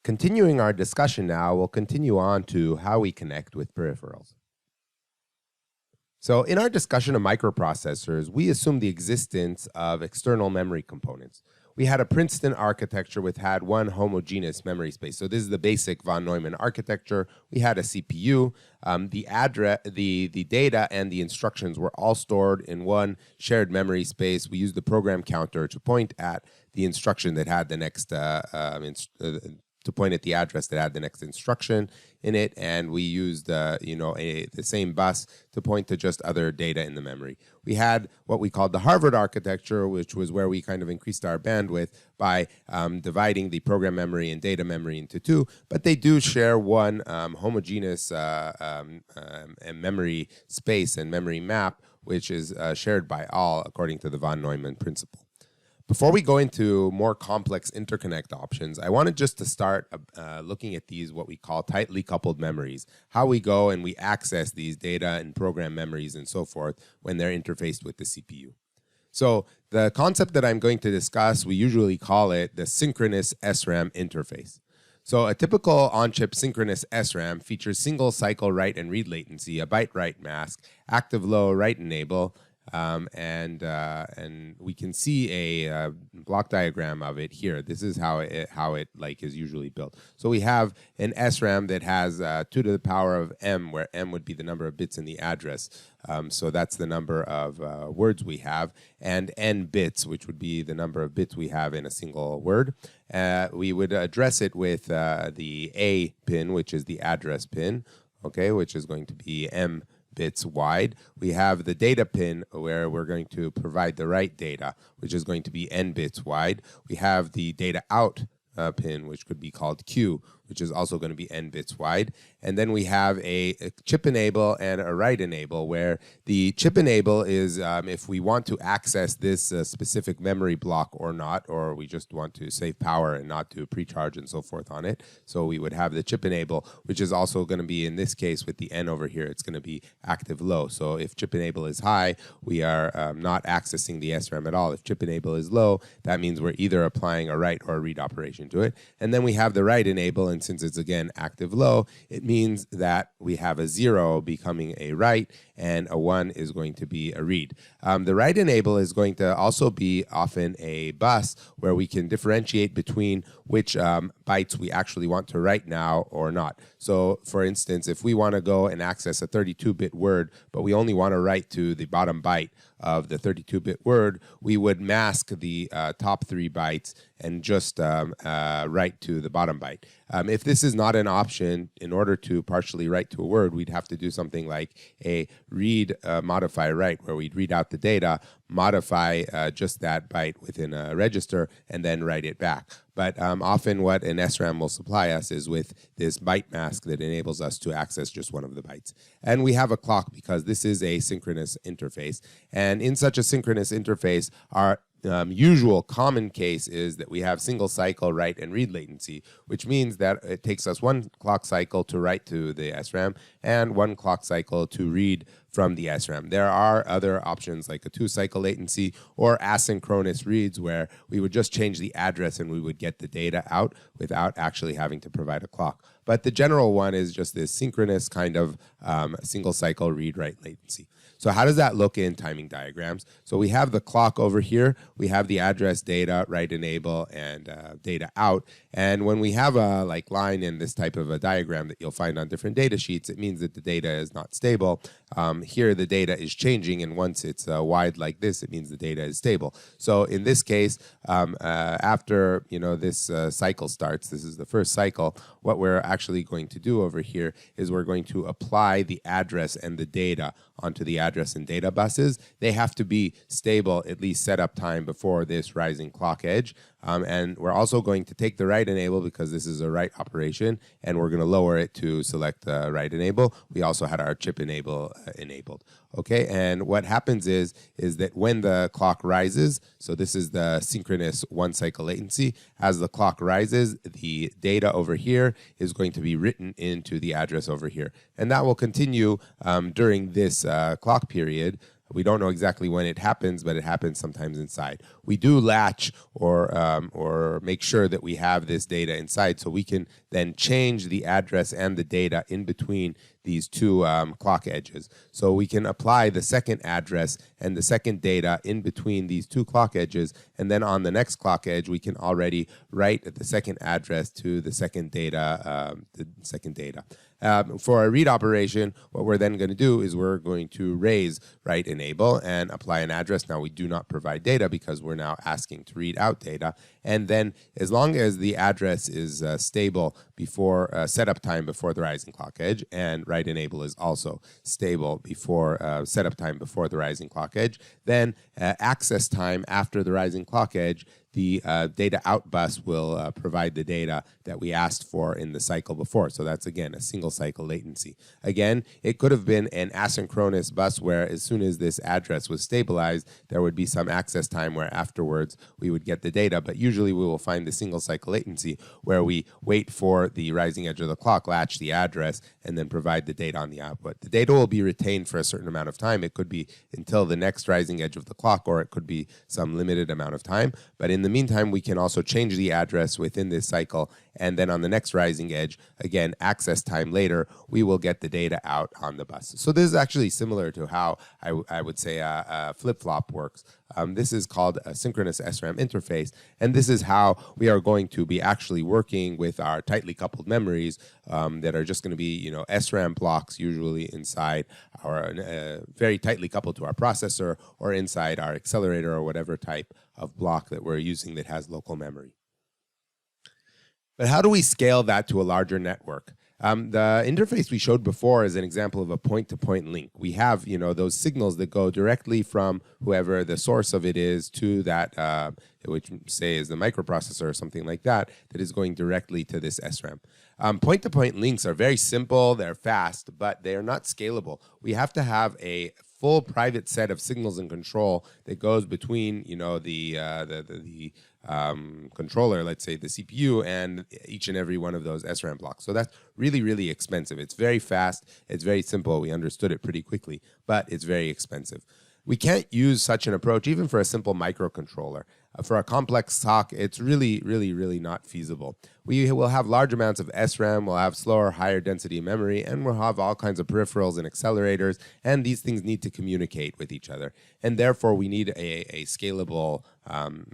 Continuing our discussion now, we'll continue on to how we connect with peripherals. So in our discussion of microprocessors, we assumed the existence of external memory components. We had a Princeton architecture which had one homogeneous memory space. So this is the basic von Neumann architecture. We had a CPU. The data and the instructions were all stored in one shared memory space. We used the program counter to point at the instruction that had the next to point at the address that had the next instruction in it, and we used the same bus to point to just other data in the memory. We had what we called the Harvard architecture, which was where we kind of increased our bandwidth by dividing the program memory and data memory into two, but they do share one homogeneous memory space and memory map, which is shared by all according to the von Neumann principle. Before we go into more complex interconnect options, I wanted just to start looking at these, what we call tightly coupled memories, how we go and we access these data and program memories and so forth when they're interfaced with the CPU. So the concept that I'm going to discuss, we usually call it the Synchronous SRAM interface. So a typical on-chip synchronous SRAM features single cycle write and read latency, a byte write mask, active low write enable, and we can see a block diagram of it here. This is how it is usually built. So we have an SRAM that has 2 to the power of m, where m would be the number of bits in the address. So that's the number of words we have, and n bits, which would be the number of bits we have in a single word. We would address it with the A pin, which is the address pin, okay, which is going to be m bits wide. We have the data pin where we're going to provide the write data, which is going to be n bits wide. We have the data out pin, which could be called Q, which is also going to be n bits wide. And then we have a chip enable and a write enable, where the chip enable is if we want to access this specific memory block or not, or we just want to save power and not do precharge and so forth on it. So we would have the chip enable, which is also going to be, in this case with the n over here, it's going to be active low. So if chip enable is high, we are not accessing the SRAM at all. If chip enable is low, that means we're either applying a write or a read operation to it. And then we have the write enable, and since it's again active low, it means that we have a 0 becoming a write and a 1 is going to be a read. The write enable is going to also be often a bus where we can differentiate between which bytes we actually want to write now or not. So for instance, if we want to go and access a 32-bit word, but we only want to write to the bottom byte of the 32-bit word, we would mask the top 3 bytes and just write to the bottom byte. If this is not an option, in order to partially write to a word, we'd have to do something like a read, modify, write, where we'd read out the data, modify just that byte within a register, and then write it back. But often what an SRAM will supply us is with this byte mask that enables us to access just one of the bytes. And we have a clock because this is a synchronous interface. And in such a synchronous interface, our usual common case is that we have single cycle write and read latency, which means that it takes us 1 clock cycle to write to the SRAM and 1 clock cycle to read from the SRAM. There are other options like a 2-cycle latency or asynchronous reads, where we would just change the address and we would get the data out without actually having to provide a clock. But the general one is just this synchronous kind of single cycle read-write latency. So how does that look in timing diagrams? So we have the clock over here, we have the address data, write enable, and data out. And when we have a line in this type of a diagram that you'll find on different data sheets, it means that the data is not stable. Here the data is changing, and once it's wide like this, it means the data is stable. So in this case, after this cycle starts, this is the first cycle, what we're actually going to do over here is we're going to apply the address and the data onto the address and data buses. They have to be stable at least setup time before this rising clock edge. And we're also going to take the write enable because this is a write operation, and we're going to lower it to select write enable. We also had our chip enable enabled. Okay, and what happens is that when the clock rises, so this is the synchronous 1-cycle latency, as the clock rises, the data over here is going to be written into the address over here. And that will continue during this clock period We don't know exactly when it happens, but it happens sometimes inside. We do latch or make sure that we have this data inside, so we can then change the address and the data in between these two clock edges. So we can apply the second address and the second data in between these two clock edges, and then on the next clock edge, we can already write the second address to the second data. For a read operation, what we're then going to do is we're going to raise write enable and apply an address. Now we do not provide data because we're now asking to read out data. And then as long as the address is stable before setup time before the rising clock edge, and write enable is also stable before setup time before the rising clock edge, then access time after the rising clock edge, the data out bus will provide the data that we asked for in the cycle before. So that's, again, a single cycle latency. Again, it could have been an asynchronous bus where as soon as this address was stabilized, there would be some access time where afterwards we would get the data. But usually we will find the single cycle latency where we wait for the rising edge of the clock, latch the address, and then provide the data on the output. The data will be retained for a certain amount of time. It could be until the next rising edge of the clock, or it could be some limited amount of time. But in the meantime, we can also change the address within this cycle, and then on the next rising edge, again, access time later, we will get the data out on the bus. So this is actually similar to how I would say a flip-flop works. This is called a Synchronous SRAM interface, and this is how we are going to be actually working with our tightly coupled memories that are just going to be, SRAM blocks usually inside our very tightly coupled to our processor or inside our accelerator or whatever type of block that we're using that has local memory. But how do we scale that to a larger network? The interface we showed before is an example of a point-to-point link. We have, those signals that go directly from whoever the source of it is to that, which say is the microprocessor or something like that, that is going directly to this SRAM. Point-to-point links are very simple, they're fast, but they are not scalable. We have to have a full private set of signals and control that goes between, the controller, let's say the CPU, and each and every one of those SRAM blocks. So that's really, really expensive. It's very fast. It's very simple. We understood it pretty quickly, but it's very expensive. We can't use such an approach even for a simple microcontroller. For a complex SoC, it's really, really, really not feasible. We will have large amounts of SRAM, we'll have slower, higher density memory, and we'll have all kinds of peripherals and accelerators, and these things need to communicate with each other. And therefore, we need a scalable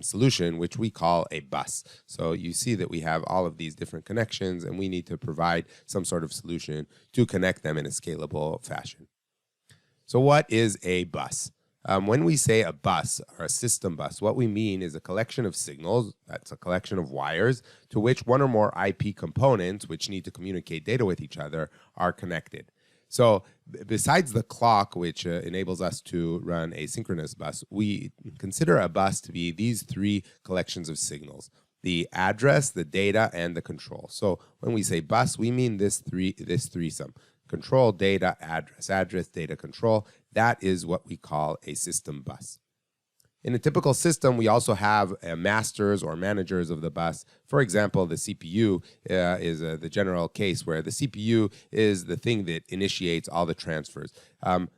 solution, which we call a bus. So you see that we have all of these different connections, and we need to provide some sort of solution to connect them in a scalable fashion. So what is a bus? When we say a bus or a system bus, what we mean is a collection of signals, that's a collection of wires, to which one or more IP components, which need to communicate data with each other, are connected. So besides the clock, which enables us to run a synchronous bus, we consider a bus to be these three collections of signals: the address, the data, and the control. So when we say bus, we mean this threesome: control, data, address, data, control. That is what we call a system bus. In a typical system, we also have masters or managers of the bus. For example, the CPU is the general case where the CPU is the thing that initiates all the transfers.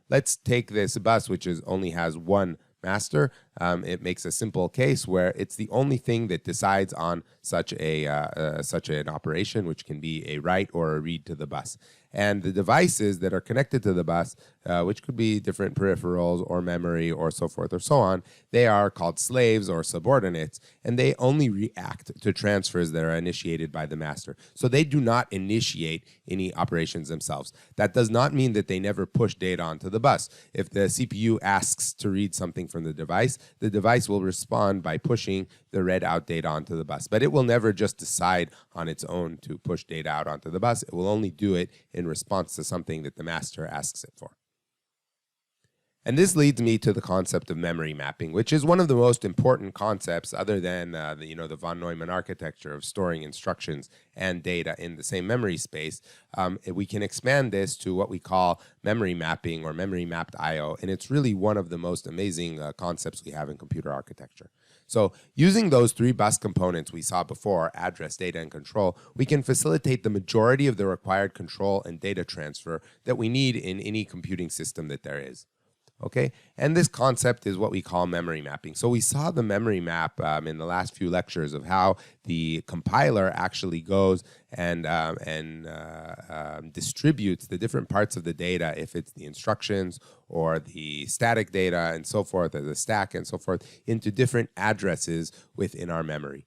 Let's take this bus, which only has one master. It makes a simple case where it's the only thing that decides on such an operation, which can be a write or a read to the bus. And the devices that are connected to the bus, which could be different peripherals or memory or so forth or so on, they are called slaves or subordinates, and they only react to transfers that are initiated by the master. So they do not initiate any operations themselves. That does not mean that they never push data onto the bus. If the CPU asks to read something from the device will respond by pushing the read out data onto the bus. But it will never just decide on its own to push data out onto the bus. It will only do it in response to something that the master asks it for. And this leads me to the concept of memory mapping, which is one of the most important concepts other than the von Neumann architecture of storing instructions and data in the same memory space. We can expand this to what we call memory mapping or memory mapped I/O, and it's really one of the most amazing concepts we have in computer architecture. So using those three bus components we saw before, address, data, and control, we can facilitate the majority of the required control and data transfer that we need in any computing system that there is. Okay, and this concept is what we call memory mapping. So we saw the memory map in the last few lectures of how the compiler actually goes and distributes the different parts of the data, if it's the instructions or the static data and so forth, or the stack and so forth, into different addresses within our memory.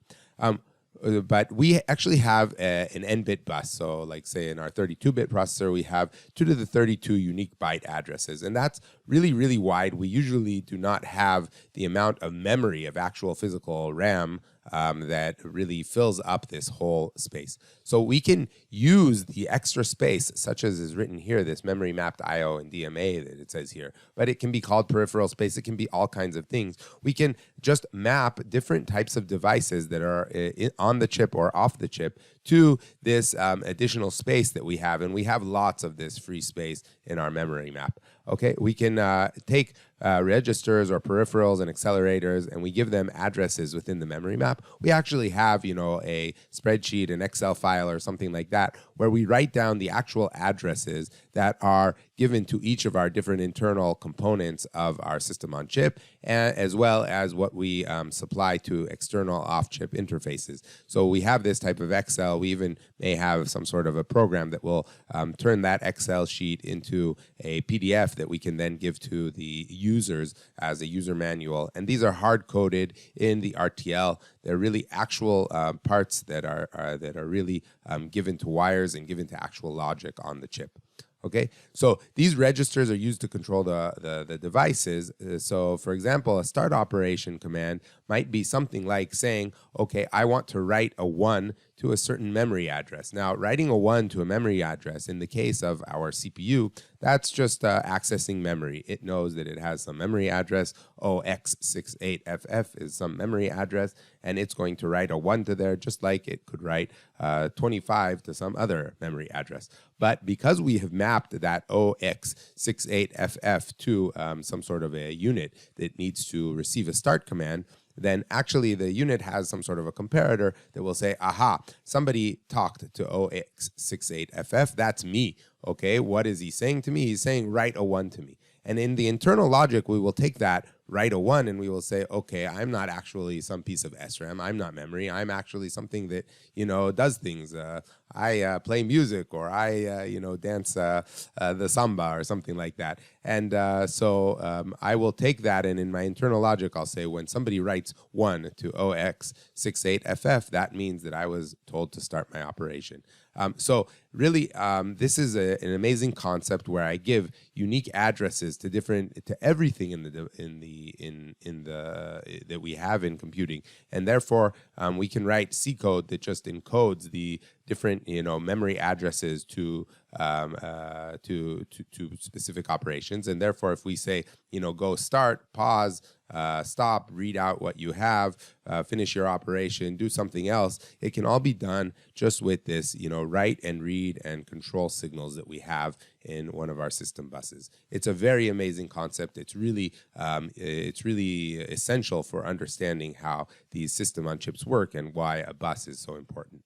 But we actually have an n-bit bus. So like say in our 32-bit processor, we have 2 to the 32 unique byte addresses. And that's really, really wide. We usually do not have the amount of memory of actual physical RAM that really fills up this whole space. So we can use the extra space, such as is written here, this memory mapped IO and DMA that it says here, but it can be called peripheral space. It can be all kinds of things. We can just map different types of devices that are on the chip or off the chip to this additional space that we have, and we have lots of this free space in our memory map. Okay, we can take registers or peripherals and accelerators, and we give them addresses within the memory map. We actually have, a spreadsheet, an Excel file or something like that, where we write down the actual addresses that are given to each of our different internal components of our system on chip, as well as what we supply to external off-chip interfaces. So we have this type of Excel. We even may have some sort of a program that will turn that Excel sheet into a PDF that we can then give to the users as a user manual. And these are hard-coded in the RTL. They're really actual parts that are really given to wires and given to actual logic on the chip. Okay, so these registers are used to control the devices. So for example, a start operation command might be something like saying, okay, I want to write a 1 to a certain memory address. Now, writing a 1 to a memory address, in the case of our CPU, that's just accessing memory. It knows that it has some memory address, OX68FF is some memory address, and it's going to write a 1 to there, just like it could write 25 to some other memory address. But because we have mapped that OX68FF to some sort of a unit that needs to receive a start command, then actually the unit has some sort of a comparator that will say, aha, somebody talked to OX68FF, that's me. Okay, what is he saying to me? He's saying write a 1 to me. And in the internal logic, we will take that, write a 1, and we will say, okay, I'm not actually some piece of SRAM. I'm not memory. I'm actually something that, does things. I play music, or I, dance the samba or something like that. And so I will take that, and in my internal logic, I'll say when somebody writes 1 to OX68FF, that means that I was told to start my operation. So really, this is an amazing concept where I give unique addresses to everything that we have in computing, and therefore we can write C code that just encodes the different memory addresses to specific operations. And therefore, if we say go start, pause, stop, read out what you have, finish your operation, do something else, it can all be done just with this write and read and control signals that we have in one of our system buses. It's a very amazing concept. It's really essential for understanding how these system on chips work and why a bus is so important.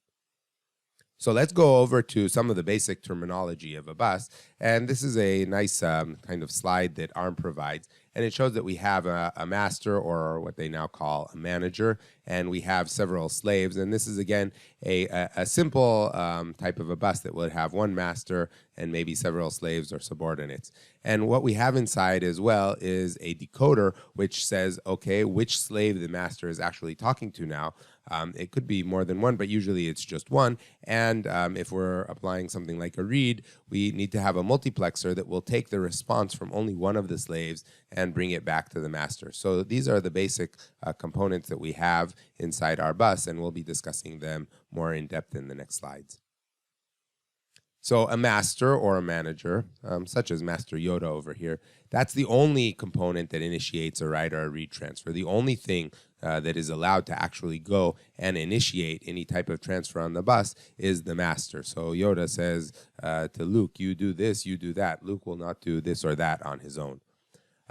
So let's go over to some of the basic terminology of a bus. And this is a nice kind of slide that ARM provides. And it shows that we have a master, or what they now call a manager, and we have several slaves. And this is, again, a simple type of a bus that would have one master and maybe several slaves or subordinates. And what we have inside as well is a decoder which says, okay, which slave the master is actually talking to now. It could be more than one, but usually it's just one. And if we're applying something like a read, we need to have a multiplexer that will take the response from only one of the slaves and bring it back to the master. So these are the basic components that we have inside our bus, and we'll be discussing them more in depth in the next slides. So a master or a manager, such as Master Yoda over here, that's the only component that initiates a write or a read transfer. The only thing that is allowed to actually go and initiate any type of transfer on the bus is the master. So Yoda says to Luke, you do this, you do that. Luke will not do this or that on his own.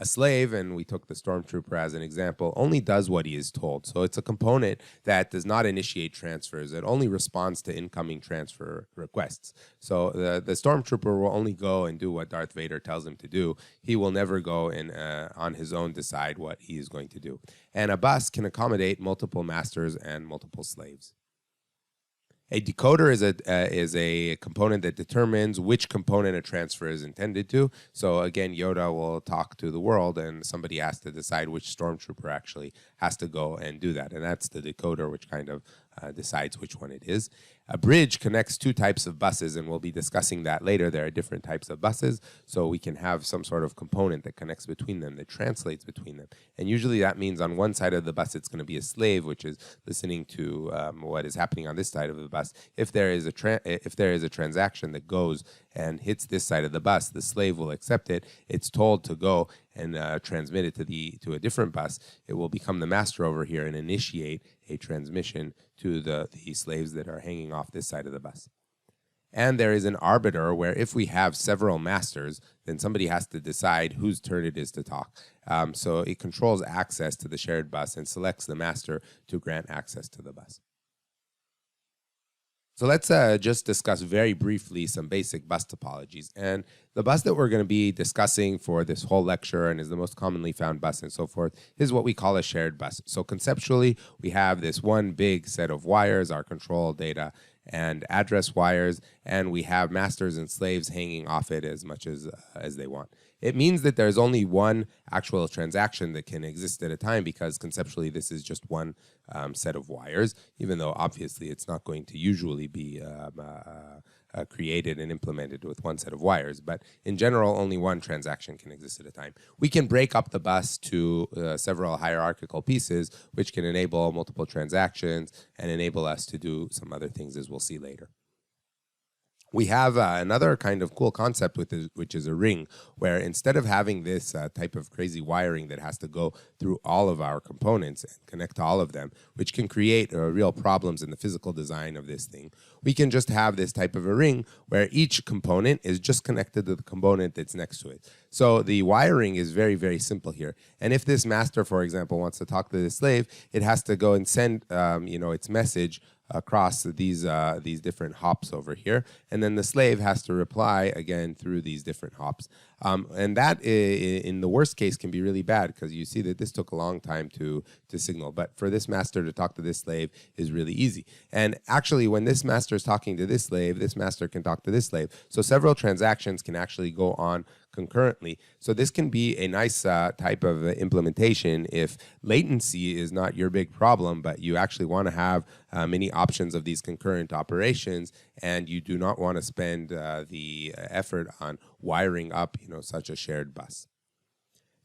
A slave, and we took the stormtrooper as an example, only does what he is told. So it's a component that does not initiate transfers. It only responds to incoming transfer requests. So the stormtrooper will only go and do what Darth Vader tells him to do. He will never go and on his own decide what he is going to do. And a bus can accommodate multiple masters and multiple slaves. A decoder is a component that determines which component a transfer is intended to. So again, Yoda will talk to the world, and somebody has to decide which stormtrooper actually has to go and do that. And that's the decoder, which kind of decides which one it is. A bridge connects two types of buses, and we'll be discussing that later. There are different types of buses, so we can have some sort of component that connects between them, that translates between them. And usually that means on one side of the bus, it's going to be a slave, which is listening to what is happening on this side of the bus. If there is a transaction that goes and hits this side of the bus, the slave will accept it. It's told to go and transmit it to a different bus. It will become the master over here and initiate a transmission to the slaves that are hanging off this side of the bus. And there is an arbiter where if we have several masters, then somebody has to decide whose turn it is to talk. So it controls access to the shared bus and selects the master to grant access to the bus. So let's just discuss very briefly some basic bus topologies. And the bus that we're going to be discussing for this whole lecture and is the most commonly found bus and so forth is what we call a shared bus. So conceptually, we have this one big set of wires, our control data and address wires, and we have masters and slaves hanging off it as much as they want. It means that there's only one actual transaction that can exist at a time, because conceptually this is just one set of wires, even though obviously it's not going to usually be created and implemented with one set of wires. But in general, only one transaction can exist at a time. We can break up the bus to several hierarchical pieces, which can enable multiple transactions and enable us to do some other things, as we'll see later. We have another kind of cool concept which is a ring, where instead of having this type of crazy wiring that has to go through all of our components and connect to all of them, which can create real problems in the physical design of this thing, we can just have this type of a ring where each component is just connected to the component that's next to it. So the wiring is very, very simple here. And if this master, for example, wants to talk to the slave, it has to go and send its message across these different hops over here, and then the slave has to reply again through these different hops. And that, in the worst case, can be really bad, because you see that this took a long time to signal. But for this master to talk to this slave is really easy. And actually, when this master is talking to this slave, this master can talk to this slave. So several transactions can actually go on concurrently. So this can be a nice type of implementation if latency is not your big problem, but you actually want to have many options of these concurrent operations, and you do not want to spend the effort on wiring up such a shared bus.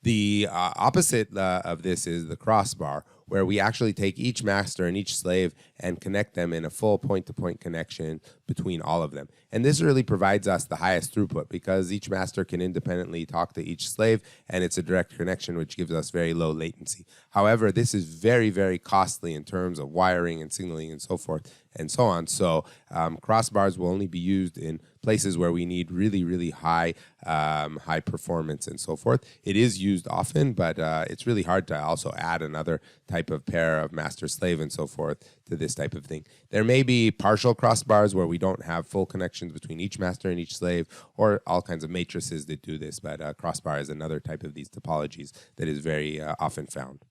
The opposite of this is the crossbar, where we actually take each master and each slave and connect them in a full point-to-point connection between all of them. And this really provides us the highest throughput, because each master can independently talk to each slave, and it's a direct connection, which gives us very low latency. However, this is very, very costly in terms of wiring and signaling and so forth and so on. So crossbars will only be used in places where we need really, really high performance and so forth. It is used often, but it's really hard to also add another type of pair of master-slave and so forth to this type of thing. There may be partial crossbars where we don't have full connections between each master and each slave, or all kinds of matrices that do this, but crossbar is another type of these topologies that is very often found.